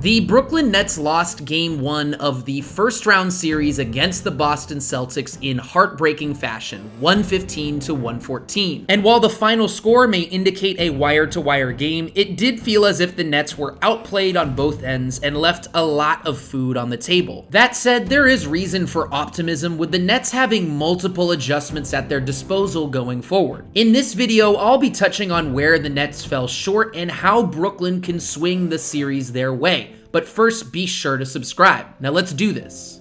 The Brooklyn Nets lost Game 1 of the first-round series against the Boston Celtics in heartbreaking fashion, 115-114. And while the final score may indicate a wire-to-wire game, it did feel as if the Nets were outplayed on both ends and left a lot of food on the table. That said, there is reason for optimism with the Nets having multiple adjustments at their disposal going forward. In this video, I'll be touching on where the Nets fell short and how Brooklyn can swing the series their way. But first, be sure to subscribe. Now let's do this.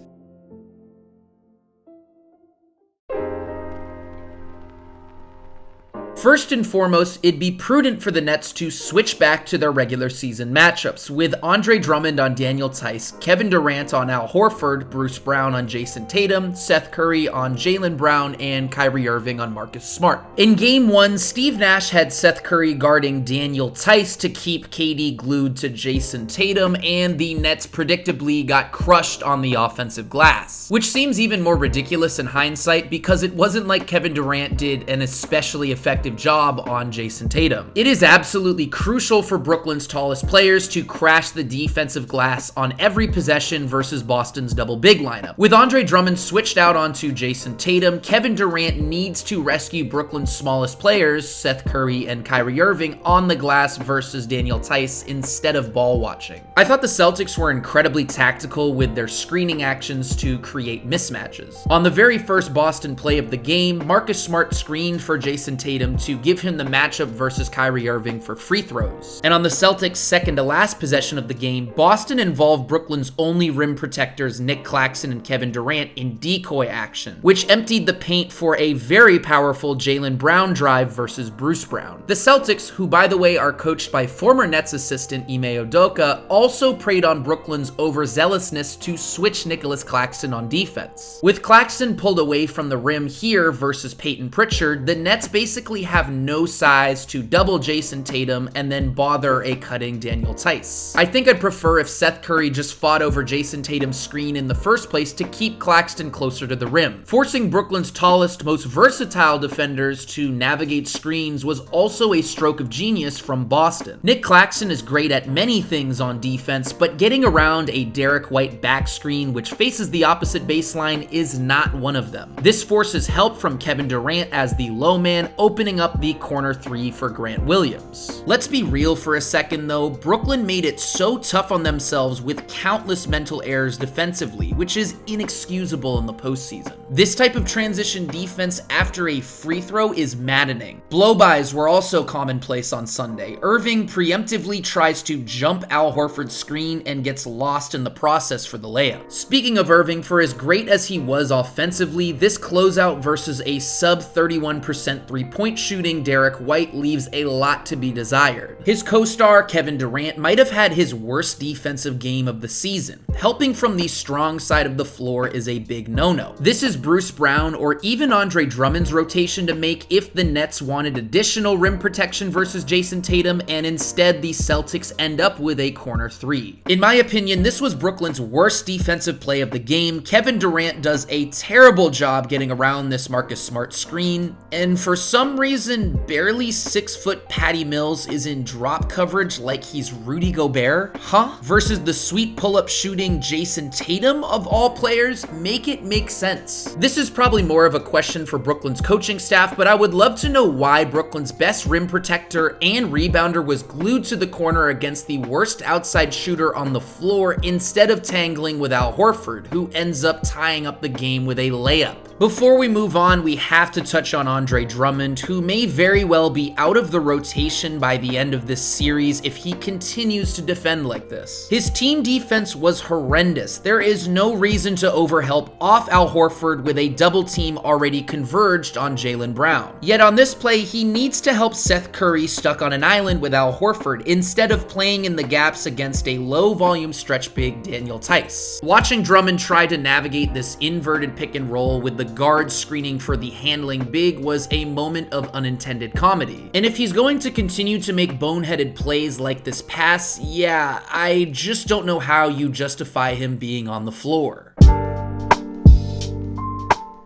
First and foremost, it'd be prudent for the Nets to switch back to their regular season matchups, with Andre Drummond on Daniel Theis, Kevin Durant on Al Horford, Bruce Brown on Jason Tatum, Seth Curry on Jaylen Brown, and Kyrie Irving on Marcus Smart. In Game 1, Steve Nash had Seth Curry guarding Daniel Theis to keep KD glued to Jason Tatum, and the Nets predictably got crushed on the offensive glass. Which seems even more ridiculous in hindsight because it wasn't like Kevin Durant did an especially effective job on Jason Tatum. It is absolutely crucial for Brooklyn's tallest players to crash the defensive glass on every possession versus Boston's double big lineup. With Andre Drummond switched out onto Jason Tatum, Kevin Durant needs to rescue Brooklyn's smallest players, Seth Curry and Kyrie Irving, on the glass versus Daniel Theis instead of ball watching. I thought the Celtics were incredibly tactical with their screening actions to create mismatches. On the very first Boston play of the game, Marcus Smart screened for Jason Tatum to give him the matchup versus Kyrie Irving for free throws. And on the Celtics' second to last possession of the game, Boston involved Brooklyn's only rim protectors Nick Claxton and Kevin Durant in decoy action, which emptied the paint for a very powerful Jaylen Brown drive versus Bruce Brown. The Celtics, who by the way are coached by former Nets assistant Ime Udoka, also preyed on Brooklyn's overzealousness to switch Nicholas Claxton on defense. With Claxton pulled away from the rim here versus Peyton Pritchard, the Nets basically have no size to double Jason Tatum and then bother a cutting Daniel Theis. I think I'd prefer if Seth Curry just fought over Jason Tatum's screen in the first place to keep Claxton closer to the rim. Forcing Brooklyn's tallest, most versatile defenders to navigate screens was also a stroke of genius from Boston. Nick Claxton is great at many things on defense, but getting around a Derek White back screen which faces the opposite baseline is not one of them. This forces help from Kevin Durant as the low man, opening up the corner three for Grant Williams. Let's be real for a second though, Brooklyn made it so tough on themselves with countless mental errors defensively, which is inexcusable in the postseason. This type of transition defense after a free throw is maddening. Blow-bys were also commonplace on Sunday. Irving preemptively tries to jump Al Horford's screen and gets lost in the process for the layup. Speaking of Irving, for as great as he was offensively, this closeout versus a sub 31% three-point shooting Derek White leaves a lot to be desired. His co-star Kevin Durant might have had his worst defensive game of the season. Helping from the strong side of the floor is a big no-no. This is Bruce Brown or even Andre Drummond's rotation to make if the Nets wanted additional rim protection versus Jason Tatum, and instead the Celtics end up with a corner three. In my opinion, this was Brooklyn's worst defensive play of the game. Kevin Durant does a terrible job getting around this Marcus Smart screen, and for some reason, barely 6-foot Patty Mills is in drop coverage like he's Rudy Gobert? Huh? Versus the sweet pull-up shooting Jason Tatum of all players? Make it make sense. This is probably more of a question for Brooklyn's coaching staff, but I would love to know why Brooklyn's best rim protector and rebounder was glued to the corner against the worst outside shooter on the floor instead of tangling with Al Horford, who ends up tying up the game with a layup. Before we move on, we have to touch on Andre Drummond, who may very well be out of the rotation by the end of this series if he continues to defend like this. His team defense was horrendous. There is no reason to overhelp off Al Horford with a double team already converged on Jaylen Brown. Yet on this play, he needs to help Seth Curry stuck on an island with Al Horford instead of playing in the gaps against a low volume stretch big Daniel Theis. Watching Drummond try to navigate this inverted pick and roll with the guard screening for the handling big was a moment of unintended comedy. And if he's going to continue to make boneheaded plays like this pass, yeah, I just don't know how you justify him being on the floor.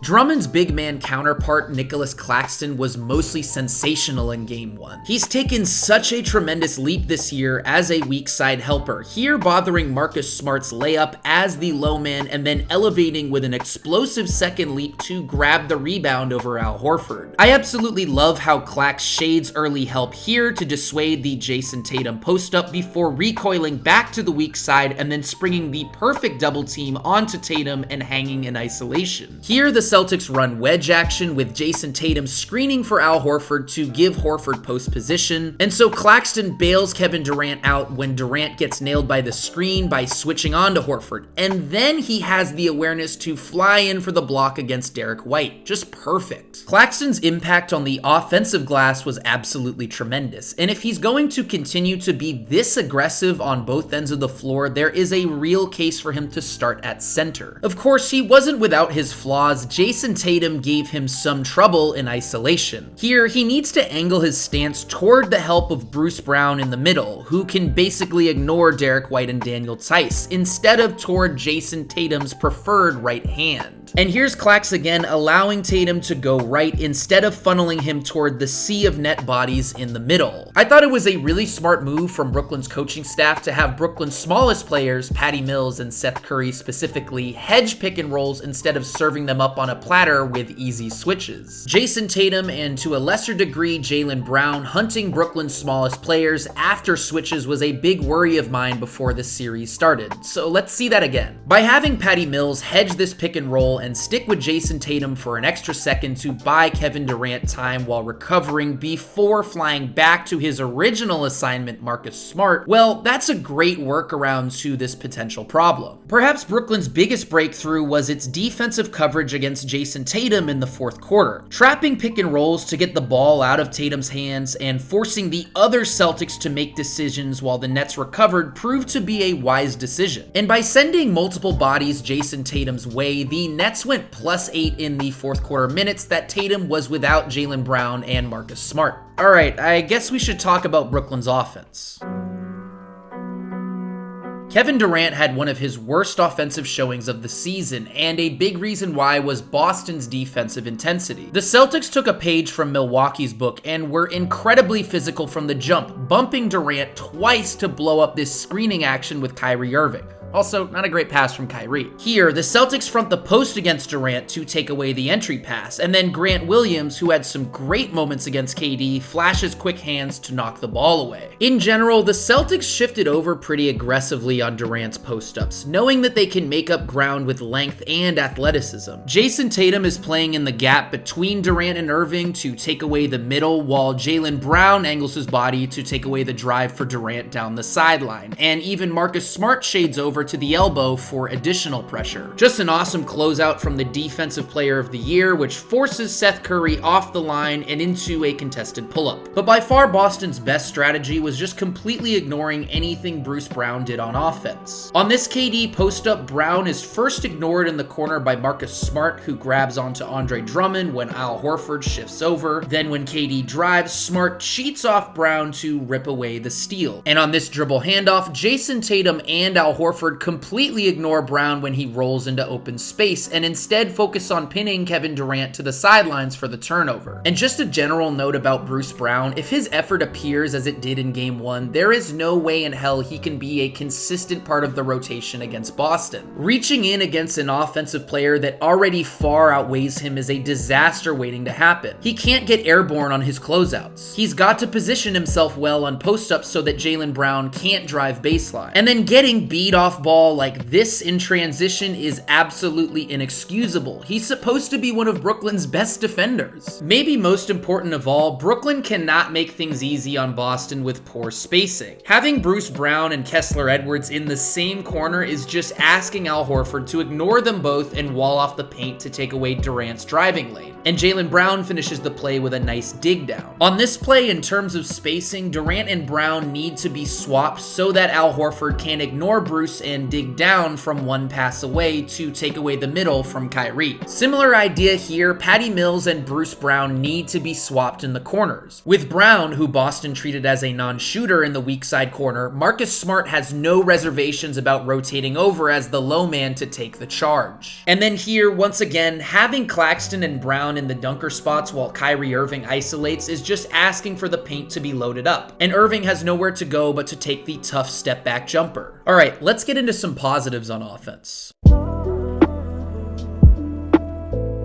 Drummond's big man counterpart, Nicholas Claxton, was mostly sensational in Game 1. He's taken such a tremendous leap this year as a weak side helper, here bothering Marcus Smart's layup as the low man and then elevating with an explosive second leap to grab the rebound over Al Horford. I absolutely love how Clax shades early help here to dissuade the Jason Tatum post-up before recoiling back to the weak side and then springing the perfect double team onto Tatum and hanging in isolation. Here, the Celtics run wedge action with Jason Tatum screening for Al Horford to give Horford post position, and so Claxton bails Kevin Durant out when Durant gets nailed by the screen by switching on to Horford, and then he has the awareness to fly in for the block against Derek White. Just perfect. Claxton's impact on the offensive glass was absolutely tremendous, and if he's going to continue to be this aggressive on both ends of the floor, there is a real case for him to start at center. Of course, he wasn't without his flaws. Jason Tatum gave him some trouble in isolation. Here, he needs to angle his stance toward the help of Bruce Brown in the middle, who can basically ignore Derek White and Daniel Theis, instead of toward Jason Tatum's preferred right hand. And here's Clax again, allowing Tatum to go right instead of funneling him toward the sea of net bodies in the middle. I thought it was a really smart move from Brooklyn's coaching staff to have Brooklyn's smallest players, Patty Mills and Seth Curry specifically, hedge pick and rolls instead of serving them up on a platter with easy switches. Jason Tatum and to a lesser degree Jaylen Brown hunting Brooklyn's smallest players after switches was a big worry of mine before this series started, so let's see that again. By having Patty Mills hedge this pick and roll and stick with Jason Tatum for an extra second to buy Kevin Durant time while recovering before flying back to his original assignment, Marcus Smart, well, that's a great workaround to this potential problem. Perhaps Brooklyn's biggest breakthrough was its defensive coverage against Jason Tatum in the fourth quarter, trapping pick and rolls to get the ball out of Tatum's hands and forcing the other Celtics to make decisions while the Nets recovered proved to be a wise decision. And by sending multiple bodies Jason Tatum's way, the Nets went +8 in the fourth quarter minutes that Tatum was without Jaylen Brown and Marcus Smart. Alright, I guess we should talk about Brooklyn's offense. Kevin Durant had one of his worst offensive showings of the season, and a big reason why was Boston's defensive intensity. The Celtics took a page from Milwaukee's book and were incredibly physical from the jump, bumping Durant twice to blow up this screening action with Kyrie Irving. Also, not a great pass from Kyrie. Here, the Celtics front the post against Durant to take away the entry pass, and then Grant Williams, who had some great moments against KD, flashes quick hands to knock the ball away. In general, the Celtics shifted over pretty aggressively on Durant's post-ups, knowing that they can make up ground with length and athleticism. Jason Tatum is playing in the gap between Durant and Irving to take away the middle, while Jaylen Brown angles his body to take away the drive for Durant down the sideline, and even Marcus Smart shades over to the elbow for additional pressure. Just an awesome closeout from the Defensive Player of the Year, which forces Seth Curry off the line and into a contested pull-up. But by far, Boston's best strategy was just completely ignoring anything Bruce Brown did on offense. On this KD post-up, Brown is first ignored in the corner by Marcus Smart, who grabs onto Andre Drummond when Al Horford shifts over. Then when KD drives, Smart cheats off Brown to rip away the steal. And on this dribble handoff, Jason Tatum and Al Horford completely ignore Brown when he rolls into open space and instead focus on pinning Kevin Durant to the sidelines for the turnover. And just a general note about Bruce Brown, if his effort appears as it did in Game 1, there is no way in hell he can be a consistent part of the rotation against Boston. Reaching in against an offensive player that already far outweighs him is a disaster waiting to happen. He can't get airborne on his closeouts. He's got to position himself well on post-ups so that Jaylen Brown can't drive baseline. And then getting beat off ball like this in transition is absolutely inexcusable. He's supposed to be one of Brooklyn's best defenders. Maybe most important of all, Brooklyn cannot make things easy on Boston with poor spacing. Having Bruce Brown and Kessler Edwards in the same corner is just asking Al Horford to ignore them both and wall off the paint to take away Durant's driving lane. and Jaylen Brown finishes the play with a nice dig down. On this play, in terms of spacing, Durant and Brown need to be swapped so that Al Horford can ignore Bruce and dig down from one pass away to take away the middle from Kyrie. Similar idea here, Patty Mills and Bruce Brown need to be swapped in the corners. With Brown, who Boston treated as a non-shooter in the weak side corner, Marcus Smart has no reservations about rotating over as the low man to take the charge. And then here, once again, having Claxton and Brown in the dunker spots while Kyrie Irving isolates is just asking for the paint to be loaded up. And Irving has nowhere to go but to take the tough step back jumper. All right, let's get into some positives on offense.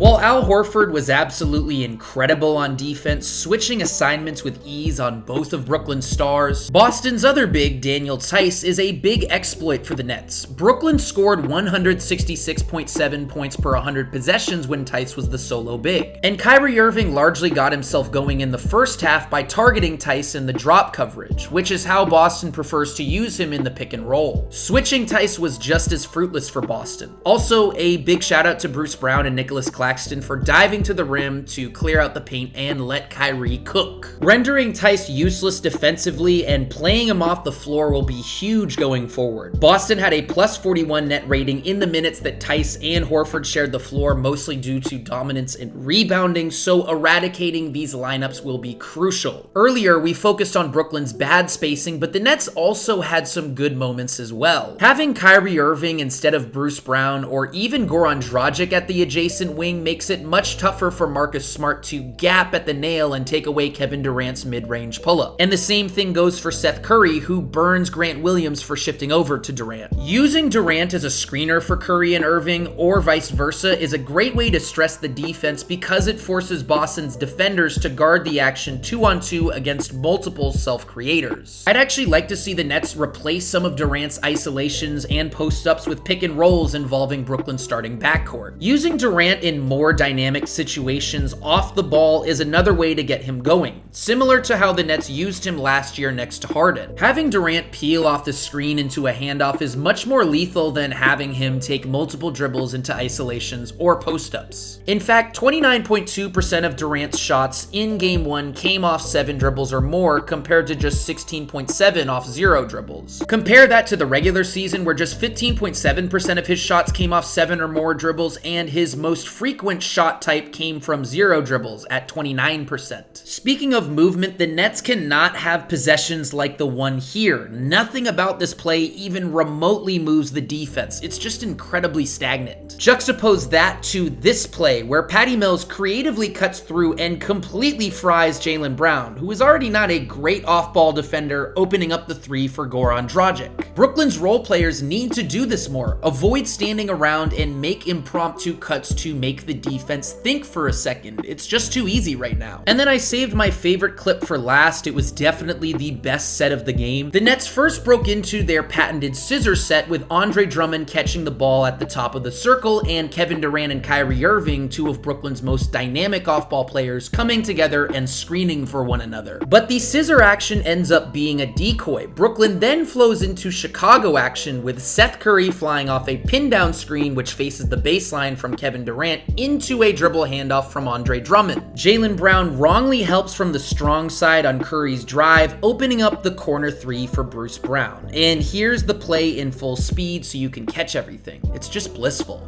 While Al Horford was absolutely incredible on defense, switching assignments with ease on both of Brooklyn's stars, Boston's other big, Daniel Theis, is a big exploit for the Nets. Brooklyn scored 166.7 points per 100 possessions when Theis was the solo big. And Kyrie Irving largely got himself going in the first half by targeting Theis in the drop coverage, which is how Boston prefers to use him in the pick and roll. Switching Theis was just as fruitless for Boston. Also, a big shout out to Bruce Brown and Nicholas Claxton for diving to the rim to clear out the paint and let Kyrie cook. Rendering Theis useless defensively and playing him off the floor will be huge going forward. Boston had a plus 41 net rating in the minutes that Theis and Horford shared the floor, mostly due to dominance in rebounding, so eradicating these lineups will be crucial. Earlier, we focused on Brooklyn's bad spacing, but the Nets also had some good moments as well. Having Kyrie Irving instead of Bruce Brown or even Goran Dragic at the adjacent wing makes it much tougher for Marcus Smart to gap at the nail and take away Kevin Durant's mid-range pull-up. And the same thing goes for Seth Curry, who burns Grant Williams for shifting over to Durant. Using Durant as a screener for Curry and Irving, or vice versa, is a great way to stress the defense because it forces Boston's defenders to guard the action 2-on-2 against multiple self-creators. I'd actually like to see the Nets replace some of Durant's isolations and post-ups with pick and rolls involving Brooklyn's starting backcourt. Using Durant in more dynamic situations off the ball is another way to get him going, similar to how the Nets used him last year next to Harden. Having Durant peel off the screen into a handoff is much more lethal than having him take multiple dribbles into isolations or post-ups. In fact, 29.2% of Durant's shots in Game 1 came off 7 dribbles or more, compared to just 16.7 off 0 dribbles. Compare that to the regular season, where just 15.7% of his shots came off 7 or more dribbles, and his most frequent shot type came from 0 dribbles at 29%. Speaking of movement, the Nets cannot have possessions like the one here. Nothing about this play even remotely moves the defense. It's just incredibly stagnant. Juxtapose that to this play, where Patty Mills creatively cuts through and completely fries Jaylen Brown, who is already not a great off-ball defender, opening up the 3 for Goran Dragic. Brooklyn's role players need to do this more. Avoid standing around and make impromptu cuts to make the defense think for a second. It's just too easy right now. And then I saved my favorite clip for last. It was definitely the best set of the game. The Nets first broke into their patented scissor set with Andre Drummond catching the ball at the top of the circle and Kevin Durant and Kyrie Irving, two of Brooklyn's most dynamic off-ball players, coming together and screening for one another. But the scissor action ends up being a decoy. Brooklyn then flows into Chicago action with Seth Curry flying off a pin-down screen which faces the baseline from Kevin Durant into a dribble handoff from Andre Drummond. Jaylen Brown wrongly helps from the strong side on Curry's drive, opening up the corner 3 for Bruce Brown. And here's the play in full speed so you can catch everything. It's just blissful.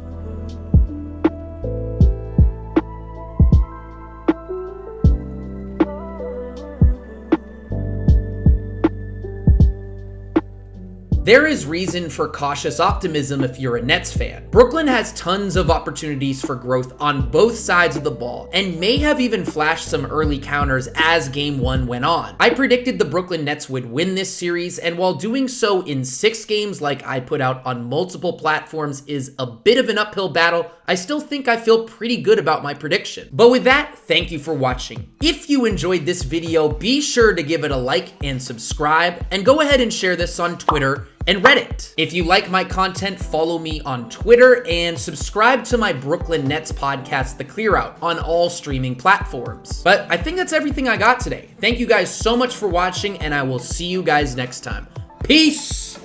There is reason for cautious optimism if you're a Nets fan. Brooklyn has tons of opportunities for growth on both sides of the ball and may have even flashed some early counters as Game 1 went on. I predicted the Brooklyn Nets would win this series, and while doing so in 6 games like I put out on multiple platforms is a bit of an uphill battle, I still think I feel pretty good about my prediction. But with that, thank you for watching. If you enjoyed this video, be sure to give it a like and subscribe, and go ahead and share this on Twitter and Reddit. If you like my content, follow me on Twitter and subscribe to my Brooklyn Nets podcast, The Clear Out, on all streaming platforms. But I think that's everything I got today. Thank you guys so much for watching, and I will see you guys next time. Peace!